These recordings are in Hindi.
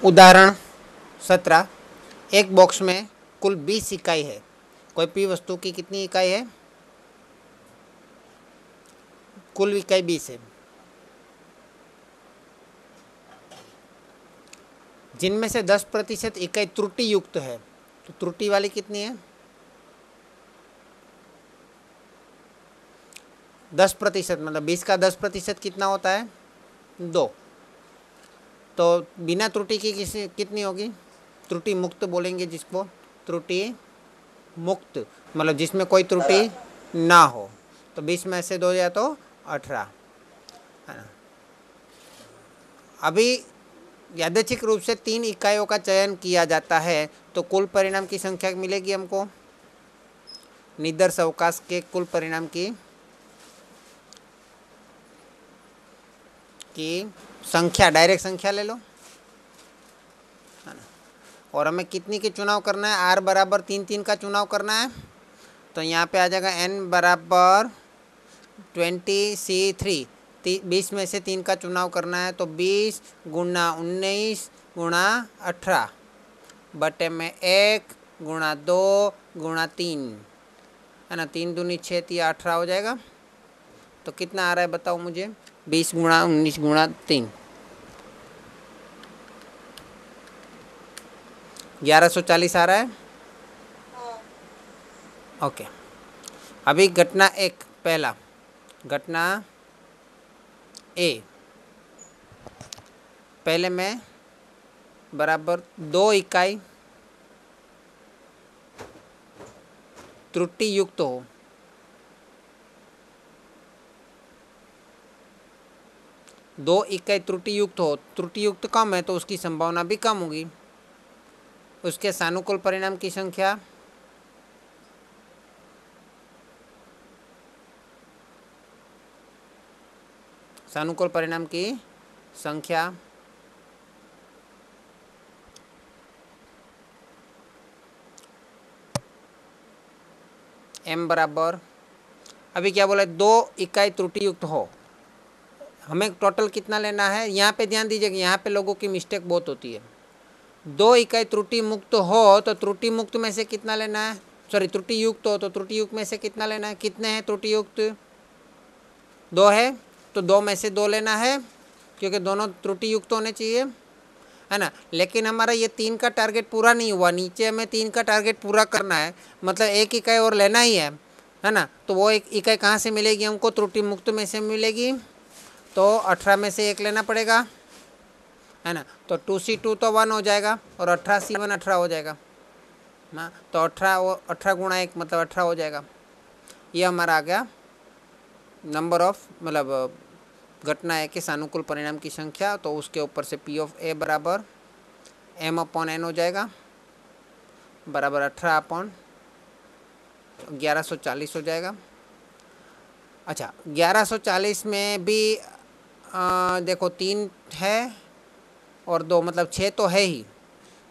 उदाहरण 17, एक बॉक्स में कुल 20 इकाई है। कोई भी वस्तु की कितनी इकाई है? कुल इकाई 20 है, जिनमें से 10% इकाई त्रुटि युक्त है। तो त्रुटि वाली कितनी है? 10%, मतलब 20 का 10% कितना होता है? 2। तो बिना त्रुटि की कितनी होगी? त्रुटि मुक्त बोलेंगे जिसको, त्रुटि मुक्त मतलब जिसमें कोई त्रुटि ना हो। तो 20 में से 2 या तो 18 है ना। अभी यादृच्छिक रूप से 3 इकाइयों का चयन किया जाता है, तो कुल परिणाम की संख्या मिलेगी हमको। निदर्श अवकाश के कुल परिणाम की संख्या, डायरेक्ट संख्या ले लो है ना। और हमें कितनी की चुनाव करना है? आर बराबर 3 का चुनाव करना है। तो यहाँ पे आ जाएगा n बराबर 20C3, 20 में से 3 का चुनाव करना है। तो 20 गुणा 19 गुणा 18 बटे में 1 गुणा 2 गुणा 3 है ना। 3 दूनी 6, 18 हो जाएगा। तो कितना आ रहा है बताओ मुझे? 20 गुणा 19 गुणा 3, 1140 आ रहा है। ओके। अभी घटना 1, पहला घटना ए, पहले में बराबर 2 इकाई त्रुटि युक्त हो। दो इकाई त्रुटि युक्त हो, त्रुटि युक्त कम है तो उसकी संभावना भी कम होगी। उसके सानुकूल परिणाम की संख्या सानुकूल परिणाम की संख्या m बराबर, अभी क्या बोला? 2 इकाई त्रुटि युक्त हो। हमें टोटल कितना लेना है? यहाँ पे ध्यान दीजिएगा, यहाँ पे लोगों की मिस्टेक बहुत होती है। 2 इकाई त्रुटि मुक्त हो तो त्रुटि मुक्त में से कितना लेना है? सॉरी, त्रुटि युक्त हो तो त्रुटि युक्त में से कितना लेना है? कितने हैं त्रुटि युक्त? 2 है, तो 2 में से 2 लेना है, क्योंकि दोनों त्रुटि युक्त होने चाहिए है ना। लेकिन हमारा ये 3 का टारगेट पूरा नहीं हुआ, नीचे हमें 3 का टारगेट पूरा करना है, मतलब 1 इकाई और लेना ही है ना। तो वो 1 इकाई कहाँ से मिलेगी हमको? त्रुटि मुक्त में से मिलेगी। तो 18 में से 1 लेना पड़ेगा है ना। तो 2C2 तो 1 हो जाएगा और 18C1 18 हो जाएगा ना। तो 18 गुणा 1 मतलब 18 हो जाएगा। ये हमारा आ गया नंबर ऑफ, मतलब घटना है कि सानुकूल परिणाम की संख्या। तो उसके ऊपर से P ऑफ A बराबर m/n हो जाएगा, बराबर 18/1140 हो जाएगा। अच्छा, 1140 में भी देखो 3 है और 2 मतलब 6 तो है ही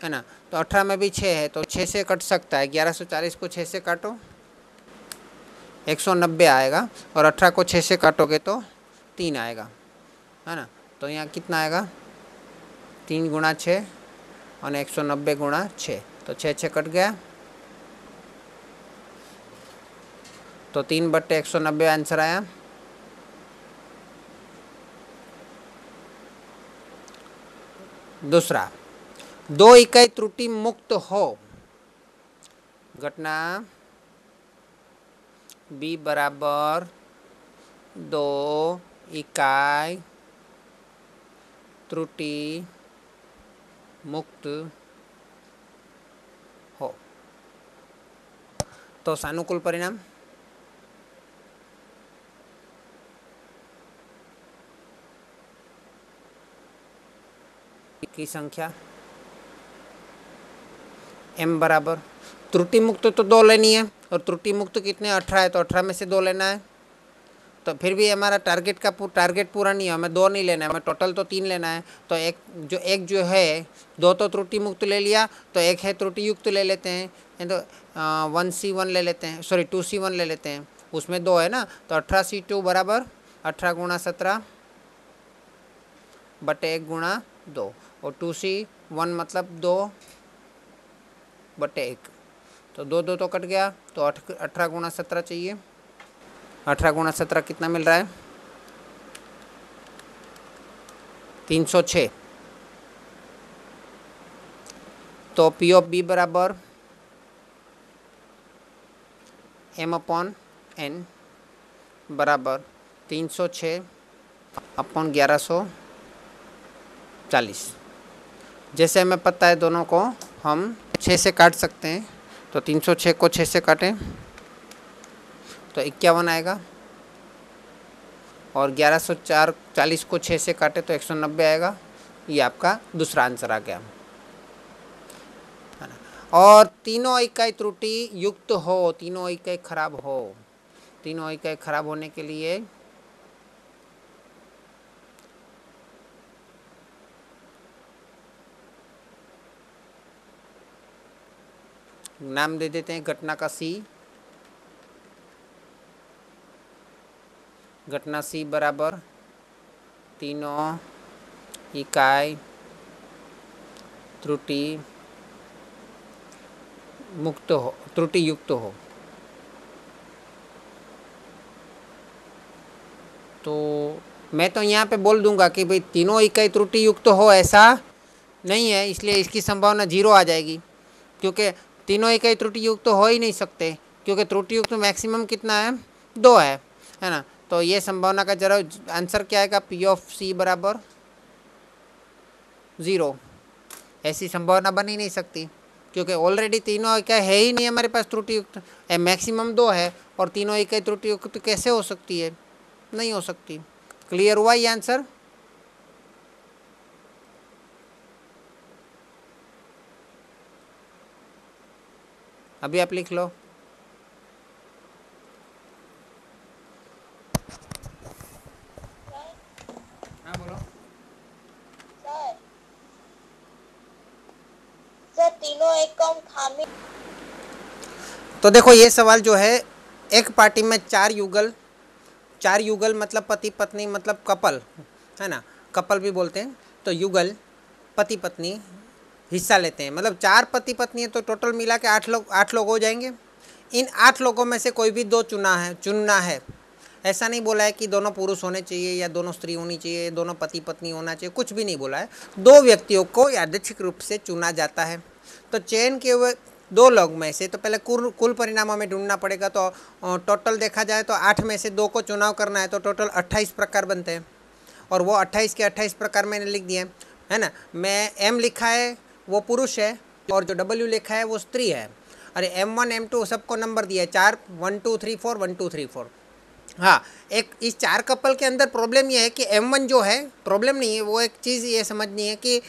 है ना। तो 18 में भी 6 है, तो 6 से कट सकता है। 1140 को 6 से काटो, 190 आएगा, और 18 को 6 से काटोगे तो 3 आएगा है ना। तो यहाँ कितना आएगा? 3 गुणा 6 और 190 गुणा 6, तो 6 कट गया, तो 3/190 आंसर आया। दूसरा, 2 इकाई त्रुटि मुक्त हो। घटना B बराबर 2 इकाई त्रुटि मुक्त हो। तो सानुकूल परिणाम की संख्या m बराबर, त्रुटि मुक्त तो 2 लेनी है, और त्रुटि मुक्त कितने? 18 है, तो 18 में से 2 लेना है। तो फिर भी हमारा टारगेट पूरा नहीं है, हमें 2 नहीं लेना है, हमें टोटल तो 3 लेना है। तो एक जो है 2 तो त्रुटि मुक्त ले लिया, तो 1 है त्रुटि युक्त ले लेते हैं। तो 1C1 ले लेते हैं, सॉरी 2C1 ले लेते हैं, उसमें 2 है ना। तो 18C2 बराबर 18 गुणा 17 बटे 1 गुणा 2, और 2c 1 मतलब 2 बटे 1, तो 2 2 तो कट गया, तो 18 गुणा 17 चाहिए। 18 गुणा 17 कितना मिल रहा है? 306। तो पी ऑफ बी बराबर m/n बराबर 306 अपॉन 1140। जैसे हमें पता है दोनों को हम 6 से काट सकते हैं, तो 306 को 6 से काटें तो 51 आएगा, और 1140 को 6 से काटे तो 190 आएगा। ये आपका दूसरा आंसर आ गया। और तीनों इकाई त्रुटि युक्त हो, तीनों इकाई खराब हो, तीनों इकाई खराब होने के लिए नाम दे देते हैं घटना का सी। घटना सी बराबर तीनों इकाई त्रुटि मुक्त हो, त्रुटि युक्त हो। तो मैं तो यहाँ पे बोल दूंगा कि भाई तीनों इकाई त्रुटि युक्त हो ऐसा नहीं है, इसलिए इसकी संभावना 0 आ जाएगी, क्योंकि तीनों इकाई त्रुटि युक्त तो हो ही नहीं सकते, क्योंकि त्रुटि युक्त मैक्सिमम कितना है? 2 है ना। तो ये संभावना का जरा आंसर क्या आएगा? पी ऑफ सी बराबर 0। ऐसी संभावना बन ही नहीं सकती, क्योंकि ऑलरेडी तीनों इकाई है ही नहीं हमारे पास त्रुटि युक्त, मैक्सिमम 2 है, और तीनों इकाई त्रुटि युक्त तो कैसे हो सकती है? नहीं हो सकती। क्लियर हुआ ये आंसर? अभी आप लिख लो। हाँ बोलो। सर तीनों एक कम खामी। तो देखो ये सवाल जो है, एक पार्टी में 4 युगल, 4 युगल मतलब पति पत्नी मतलब कपल है ना, कपल भी बोलते हैं। तो युगल पति पत्नी हिस्सा लेते हैं, मतलब 4 पति पत्नी है, तो टोटल मिला के 8 लोग हो जाएंगे। इन 8 लोगों में से कोई भी 2 चुनना है। ऐसा नहीं बोला है कि दोनों पुरुष होने चाहिए या दोनों स्त्री होनी चाहिए, दोनों पति पत्नी होना चाहिए, कुछ भी नहीं बोला है। 2 व्यक्तियों को यादृच्छिक रूप से चुना जाता है। तो चयन के हुए 2 लोग में से तो पहले कुल परिणाम हमें ढूंढना पड़ेगा। तो टोटल देखा जाए तो 8 में से 2 को चुनाव करना है, तो टोटल 28 प्रकार बनते हैं, और वो 28 के 28 प्रकार मैंने लिख दिए है ना। मैं M लिखा है वो पुरुष है, और जो W लिखा है वो स्त्री है। अरे M1 M2 सबको नंबर दिया है 4, 1 2 3 4 1 2 3 4। हाँ, एक इस 4 कपल के अंदर प्रॉब्लम ये है कि M1 जो है, प्रॉब्लम नहीं है, वो एक चीज़ ये समझनी है कि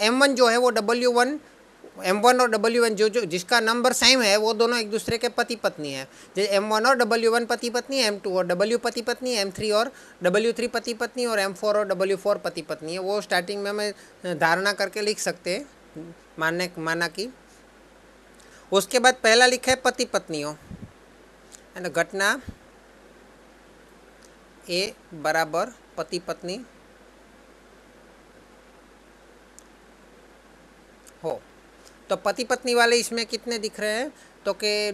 M1 जो है वो W1, M1 और W1 जो जिसका नंबर सेम है वो दोनों एक दूसरे के पति पत्नी है। जैसे M1 और W1 पति पत्नी, M2 और W पति पत्नी, M3 और W3 पति पत्नी, और M4 और W4 पति पत्नी है। वो स्टार्टिंग में हमें धारणा करके लिख सकते हैं, माना कि। उसके बाद पहला लिखा है पति पत्नियों है ना। घटना ए बराबर पति पत्नी हो। तो पति पत्नी वाले इसमें कितने दिख रहे हैं? तो कि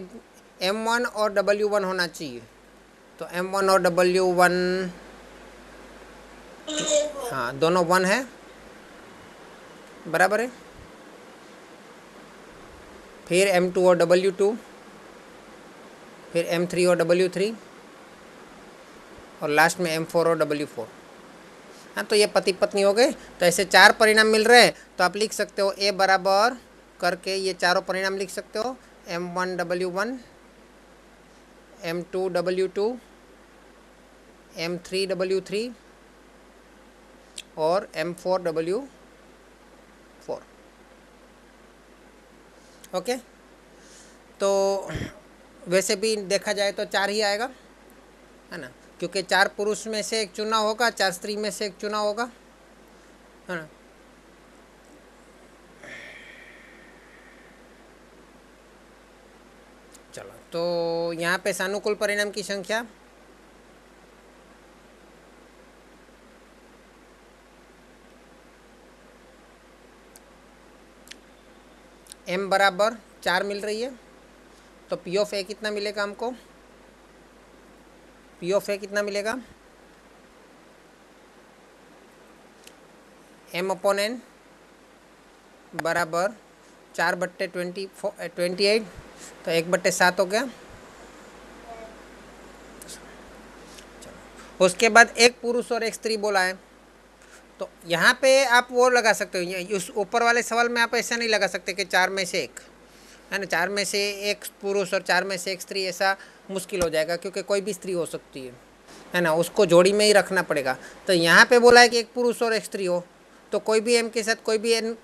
M1 और W1 होना चाहिए। तो M1 और W1 हाँ दोनों 1 है, बराबर है। फिर M2 और W2, फिर M3 और W3, और लास्ट में M4 और W4। हाँ, तो ये पति पत्नी हो गए। तो ऐसे 4 परिणाम मिल रहे हैं, तो आप लिख सकते हो ए बराबर करके ये चारों परिणाम लिख सकते हो। M1 W1, M2 W2, M3 W3 और M4 W4। ओके, तो वैसे भी देखा जाए तो 4 ही आएगा है ना, क्योंकि 4 पुरुष में से एक चुना होगा, 4 स्त्री में से एक चुना होगा है ना। चलो, तो यहाँ पे सानुकूल परिणाम की संख्या m बराबर 4 मिल रही है, तो पी ऑफ ए कितना मिलेगा हमको? पी ऑफ ए कितना मिलेगा? m अपॉन n बराबर 4/28, तो 1/7 हो गया। उसके बाद एक पुरुष और एक स्त्री बोला है, तो यहाँ पे आप वो लगा सकते हो, उस ऊपर वाले सवाल में आप ऐसा नहीं लगा सकते कि 4 में से एक, है ना, 4 में से एक पुरुष और 4 में से एक स्त्री, ऐसा मुश्किल हो जाएगा क्योंकि कोई भी स्त्री हो सकती है ना, उसको जोड़ी में ही रखना पड़ेगा। तो यहाँ पे बोला है कि एक पुरुष और एक स्त्री हो, तो कोई भी m के साथ कोई भी n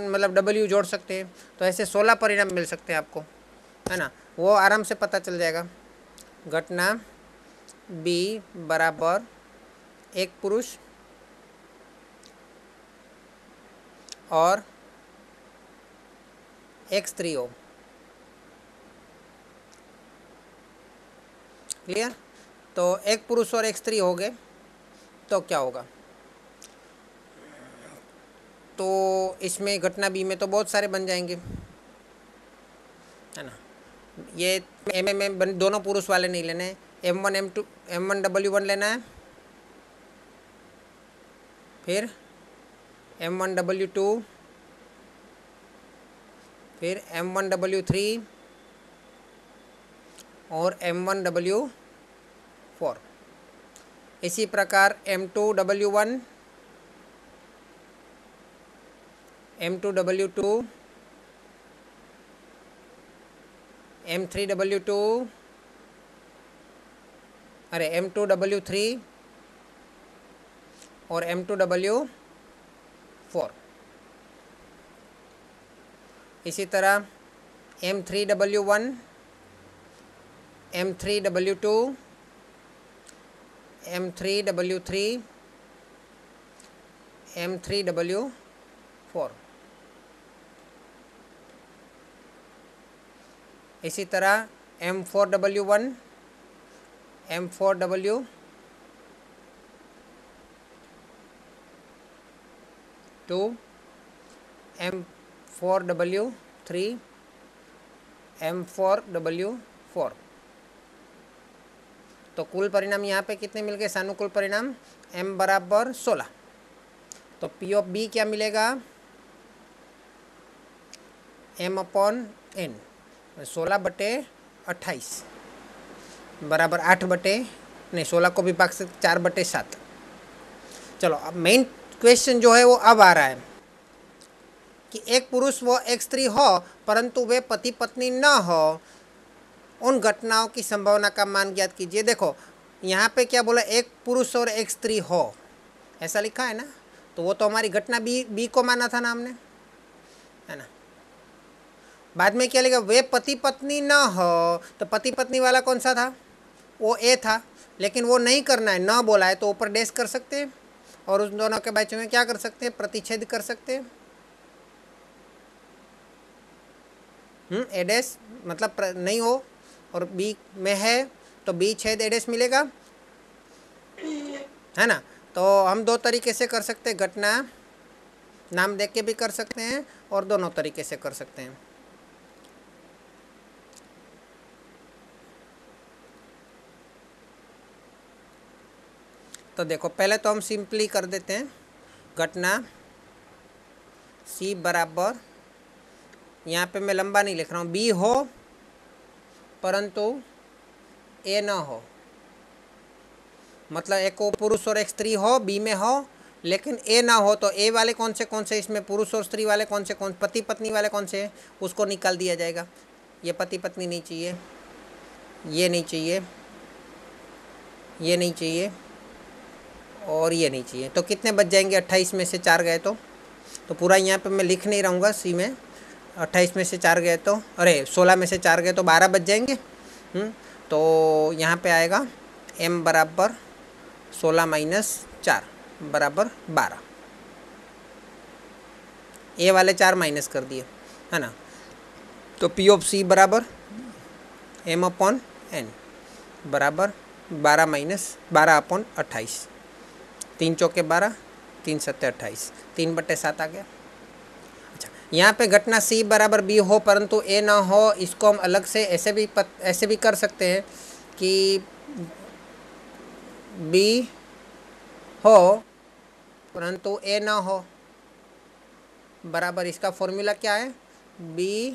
मतलब w जोड़ सकते हैं, तो ऐसे 16 परिणाम मिल सकते हैं आपको, है ना, वो आराम से पता चल जाएगा। घटना b बराबर एक पुरुष और एक स्त्री हो। क्लियर? तो एक पुरुष और एक स्त्री हो गए तो क्या होगा? तो इसमें घटना बी में तो बहुत सारे बन जाएंगे, है ना। ये एम दोनों पुरुष वाले नहीं लेने, M1 M2 M1 W1 लेना है, फिर M1 W2, फिर M1 W3 और M1 W4। इसी प्रकार M2 W1, M2 W2, M3 W2, अरे M2 W3 और M2 W4। इसी तरह M3 W1, M3 W2, M3 W3, M3 W4। इसी तरह M4 W1, M4 W2, M4 W3, M4 W4। तो कुल परिणाम यहाँ पे कितने मिल गए? सानुकूल परिणाम m बराबर 16। तो P ऑफ B क्या मिलेगा? m अपॉन n, 16/28 बराबर 16 को भी भाग सकते 4/7। चलो अब मेन क्वेश्चन जो है वो अब आ रहा है कि एक पुरुष व एक स्त्री हो परंतु वे पति पत्नी न हो, उन घटनाओं की संभावना का मान ज्ञात कीजिए। देखो यहाँ पे क्या बोला? एक पुरुष और एक स्त्री हो, ऐसा लिखा है ना, तो वो तो हमारी घटना बी को माना था ना हमने, है ना। बाद में क्या लिखा? वे पति पत्नी न हो, तो पति पत्नी वाला कौन सा था? वो ए था, लेकिन वो नहीं करना है, न बोला है, तो ऊपर डैश कर सकते हैं और उस दोनों के बीच में क्या कर सकते हैं? प्रतिच्छेद कर सकते हैं। ए डैश मतलब नहीं हो और बी में है तो बी छेद ए डैश मिलेगा, है ना। तो हम दो तरीके से कर सकते हैं, घटना नाम देख के भी कर सकते हैं और दोनों तरीके से कर सकते हैं। तो देखो पहले तो हम सिंपली कर देते हैं। घटना सी बराबर, यहाँ पे मैं लंबा नहीं लिख रहा हूँ, बी हो परंतु ए ना हो, मतलब एक पुरुष और एक स्त्री हो, बी में हो लेकिन ए ना हो, तो ए वाले कौन से इसमें पुरुष और स्त्री वाले कौन पति पत्नी वाले कौन से, उसको निकाल दिया जाएगा। ये पति पत्नी नहीं चाहिए, ये नहीं चाहिए, ये नहीं चाहिए और ये नहीं चाहिए। तो कितने बच जाएंगे? 28 में से 4 गए तो पूरा यहाँ पे मैं लिख नहीं रहूँगा सी में। 28 में से 4 गए तो, अरे 16 में से 4 गए तो 12 बच जाएंगे। तो यहाँ पे आएगा m बराबर 16 - 4 बराबर 12। ए वाले 4 माइनस कर दिए, है ना। तो P ऑफ C बराबर m अपॉन n बराबर 12/28। 3 चौके 12, 3 सत्ते 28, 3/7 आ गया। अच्छा, यहाँ पे घटना C बराबर B हो परंतु A ना हो, इसको हम अलग से ऐसे भी कर सकते हैं कि B हो परंतु A ना हो, बराबर इसका फॉर्मूला क्या है, B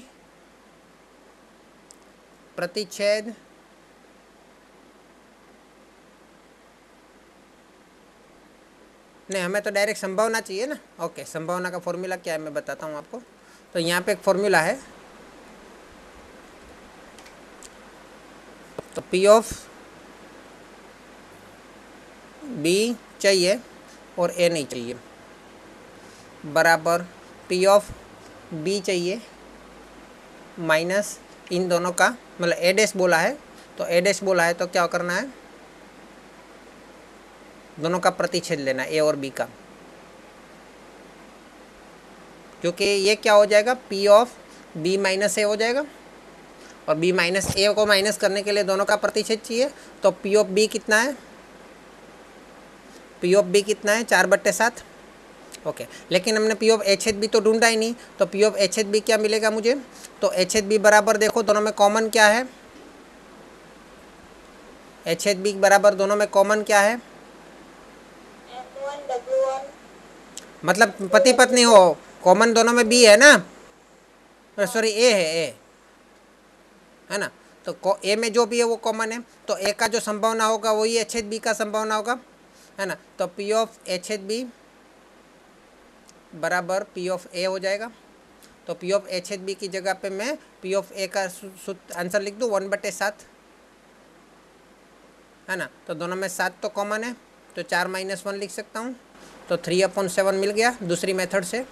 प्रतिच्छेद नहीं, हमें तो डायरेक्ट संभावना चाहिए ना। ओके, संभावना का फॉर्मूला क्या है मैं बताता हूँ आपको। तो यहाँ पे एक फॉर्मूला है, तो P ऑफ B चाहिए और A नहीं चाहिए, बराबर P ऑफ B चाहिए माइनस इन दोनों का, मतलब A डैश बोला है, तो A डैश बोला है तो क्या करना है, दोनों का प्रतिच्छेद लेना A और B का, क्योंकि ये क्या हो जाएगा, P of B minus A हो जाएगा और B माइनस A को माइनस करने के लिए दोनों का प्रतिच्छेद चाहिए। तो P ऑफ B कितना है, P ऑफ B कितना है 4/7। ओके, लेकिन हमने P ऑफ A छेद B तो ढूंढा ही नहीं, तो P ऑफ A छेद B क्या मिलेगा मुझे, तो A छेद B बराबर देखो दोनों में कॉमन क्या है, A छेद B बराबर दोनों में कॉमन क्या है, M1W1 मतलब पति पत्नी हो, कॉमन दोनों में B है ना, सॉरी A है ना, तो A में जो भी है वो कॉमन है, तो A का जो संभावना होगा वही A छेद B का संभावना होगा, है ना। तो P ऑफ A छेद B बराबर P ऑफ A हो जाएगा। तो P ऑफ A छेद B की जगह पे मैं P ऑफ A का आंसर लिख दूँ 1/7, है ना। तो दोनों में 7 तो कॉमन है, तो 4 - 1 लिख सकता हूँ, तो 3/7 मिल गया दूसरी मेथड से।